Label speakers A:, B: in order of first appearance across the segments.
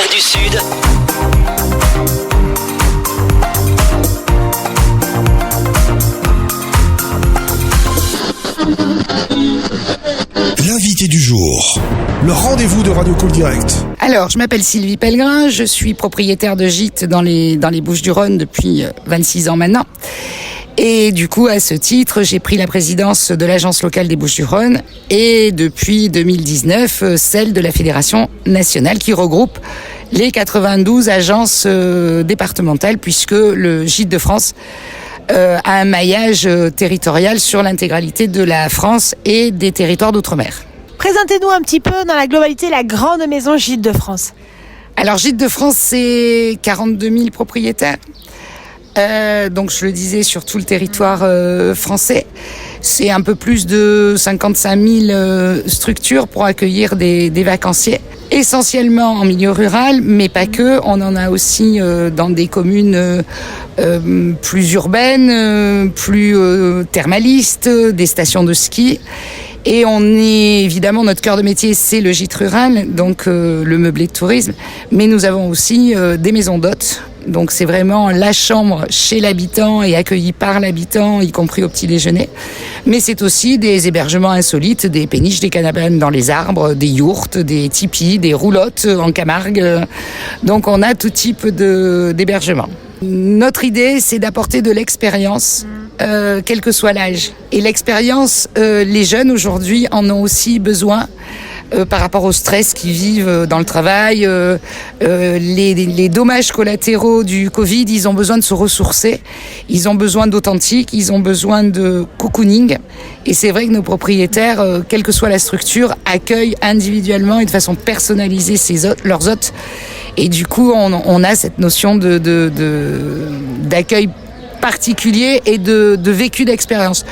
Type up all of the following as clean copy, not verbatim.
A: nord du sud.
B: L'invité du jour. Le rendez-vous de Radio Cool Direct.
C: Alors, je m'appelle Sylvie Pellegrin, je suis propriétaire de gîtes dans les Bouches-du-Rhône depuis 26 ans maintenant. Et du coup, à ce titre, j'ai pris la présidence de l'agence locale des Bouches-du-Rhône et depuis 2019, celle de la Fédération nationale qui regroupe les 92 agences départementales puisque le Gîte de France a un maillage territorial sur l'intégralité de la France et des territoires d'outre-mer.
D: Présentez-nous un petit peu dans la globalité la grande maison Gîte de France.
C: Alors Gîte de France, c'est 42 000 propriétaires. Donc je le disais sur tout le territoire français. C'est un peu plus de 55 000 structures pour accueillir des vacanciers. Essentiellement en milieu rural, mais pas que. On en a aussi dans des communes plus urbaines, plus thermalistes, des stations de ski. Et on est, évidemment, notre cœur de métier, c'est le gîte rural, donc le meublé de tourisme. Mais nous avons aussi des maisons d'hôtes. Donc c'est vraiment la chambre chez l'habitant et accueillie par l'habitant, y compris au petit déjeuner. Mais c'est aussi des hébergements insolites, des péniches, des canabanes dans les arbres, des yourtes, des tipis, des roulottes en Camargue. Donc on a tout type d'hébergement. Notre idée, c'est d'apporter de l'expérience, quel que soit l'âge. Et l'expérience, les jeunes aujourd'hui en ont aussi besoin. Par rapport au stress qu'ils vivent dans le travail, les dommages collatéraux du Covid, ils ont besoin de se ressourcer, ils ont besoin d'authentique, ils ont besoin de cocooning. Et c'est vrai que nos propriétaires, quelle que soit la structure, accueillent individuellement et de façon personnalisée leurs hôtes. Et du coup, on a cette notion d'accueil particulier et de vécu d'expérience.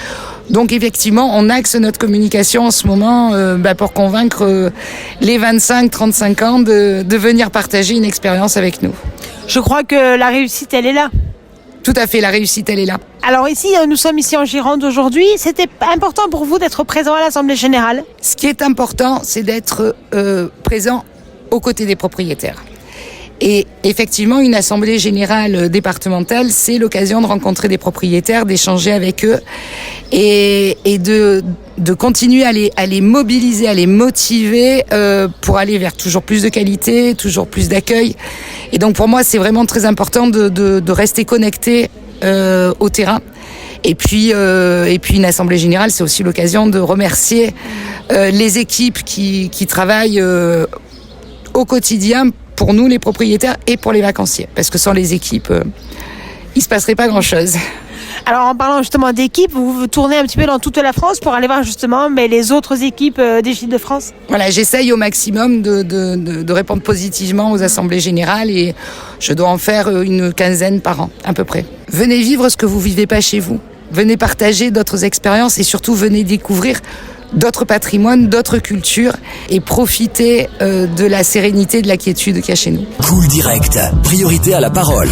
C: Donc effectivement, on axe notre communication en ce moment pour convaincre les 25-35 ans de venir partager une expérience avec nous.
D: Je crois que la réussite, elle est là.
C: Tout à fait, la réussite, elle est là.
D: Alors ici, nous sommes ici en Gironde aujourd'hui. C'était important pour vous d'être présent à l'Assemblée Générale?
C: Ce qui est important, c'est d'être présent aux côtés des propriétaires. Et effectivement, une assemblée générale départementale, c'est l'occasion de rencontrer des propriétaires, d'échanger avec eux et de continuer à les mobiliser, à les motiver pour aller vers toujours plus de qualité, toujours plus d'accueil. Et donc pour moi, c'est vraiment très important de rester connecté au terrain. Et puis une assemblée générale, c'est aussi l'occasion de remercier les équipes qui travaillent au quotidien pour nous, les propriétaires, et pour les vacanciers. Parce que sans les équipes, il ne se passerait pas grand-chose.
D: Alors, en parlant justement d'équipes, vous tournez un petit peu dans toute la France pour aller voir justement les autres équipes des Gîtes de France? Voilà,
C: j'essaye au maximum de répondre positivement aux assemblées générales et je dois en faire une quinzaine par an, à peu près. Venez vivre ce que vous ne vivez pas chez vous. Venez partager d'autres expériences et surtout venez découvrir d'autres patrimoines, d'autres cultures et profiter de la sérénité, de la quiétude qu'il y a chez nous.
A: Cool Direct, priorité à la parole.